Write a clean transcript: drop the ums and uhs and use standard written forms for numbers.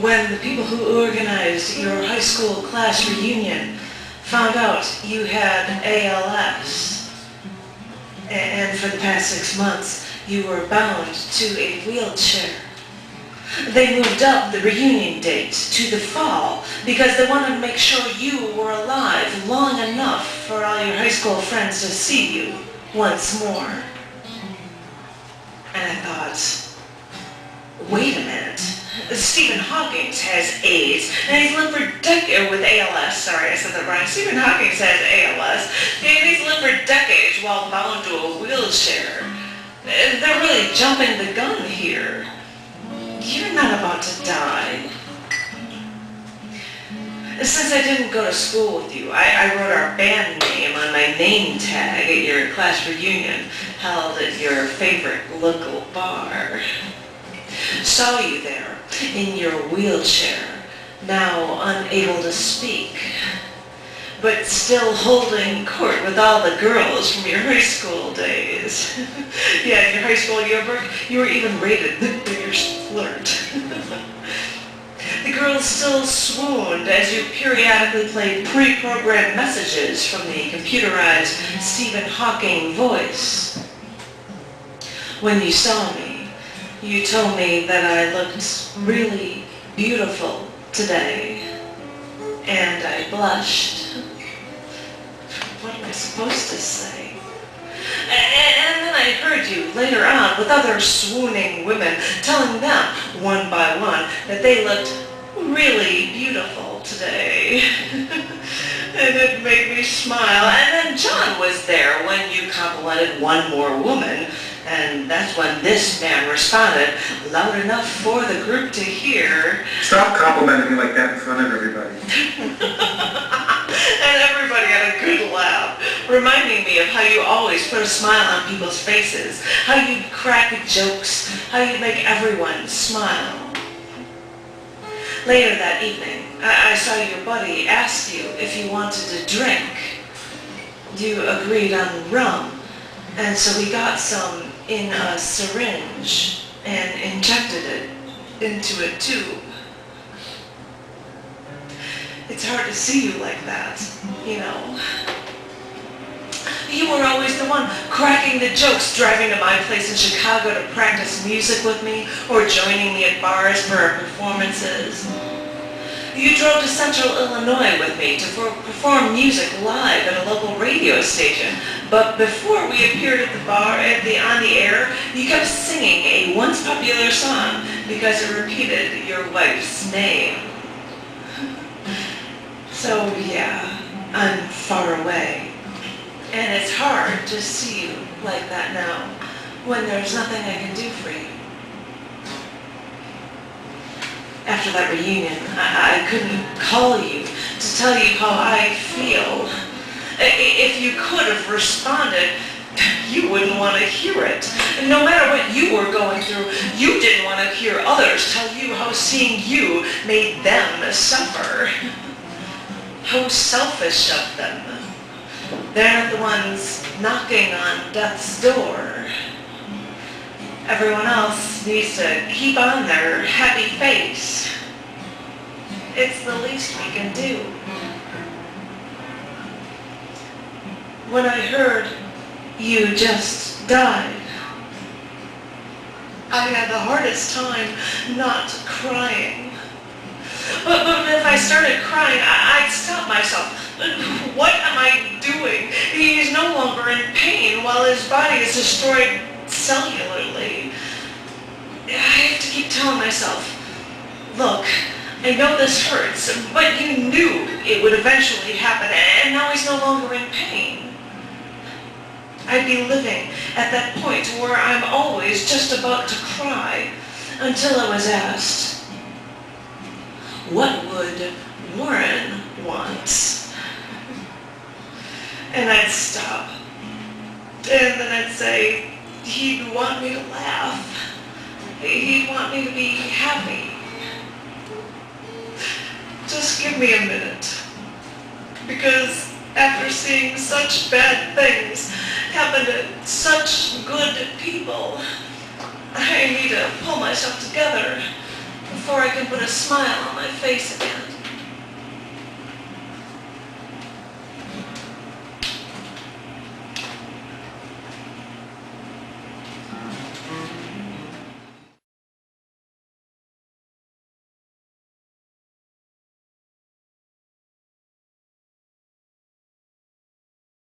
When the people who organized your high school class reunion found out you had ALS, and for the past 6 months you were bound to a wheelchair. They moved up the reunion date to the fall because they wanted to make sure you were alive long enough for all your high school friends to see you once more. And I thought, wait a minute. Stephen Hawking has AIDS, and he's lived for decades with ALS. Sorry, I said that wrong. Stephen Hawking has ALS, and he's lived for decades while bound to a wheelchair. They're really jumping the gun here. You're not about to die. Since I didn't go to school with you, I wrote our band name on my name tag at your class reunion held at your favorite local bar. Saw you there in your wheelchair, now unable to speak, but still holding court with all the girls from your high school days. Yeah, in your high school yearbook, you were even rated the biggest flirt. The girls still swooned as you periodically played pre-programmed messages from the computerized Stephen Hawking voice. When you saw me, you told me that I looked really beautiful today, and I blushed. What am I supposed to say? And then I heard you later on with other swooning women telling them, one by one, that they looked really beautiful today. And it made me smile. And then John was there when you complimented one more woman. And that's when this man responded loud enough for the group to hear. Stop complimenting me like that in front of everybody. And everybody had a good laugh, reminding me of how you always put a smile on people's faces, how you'd crack jokes, how you'd make everyone smile. Later that evening, I saw your buddy ask you if you wanted to drink. You agreed on rum, and so we got some in a syringe and injected it into a tube. It's hard to see you like that, you know. You were always the one cracking the jokes, driving to my place in Chicago to practice music with me, or joining me at bars for our performances. You drove to Central Illinois with me to perform music live at a local radio station. But before we appeared at the bar, on the air, you kept singing a once popular song because it repeated your wife's name. So yeah, I'm far away. And it's hard to see you like that now, when there's nothing I can do for you. After that reunion, I couldn't call you to tell you how I feel. If you could have responded, you wouldn't want to hear it. No matter what you were going through, you didn't want to hear others tell you how seeing you made them suffer. How selfish of them. They're not the ones knocking on death's door. Everyone else needs to keep on their happy face. It's the least we can do. When I heard you just died, I had the hardest time not crying. But if I started crying, I'd stop myself. What am I doing? He's no longer in pain while his body is destroyed cellularly. I have to keep telling myself, look, I know this hurts, but you knew it would eventually happen, and now he's no longer in pain. I'd be living at that point where I'm always just about to cry until I was asked, what would Warren want? And I'd stop. And then I'd say, he'd want me to laugh. He'd want me to be happy. Just give me a minute. Because after seeing such bad things happen to such good people, I need to pull myself together before I can put a smile on my face again.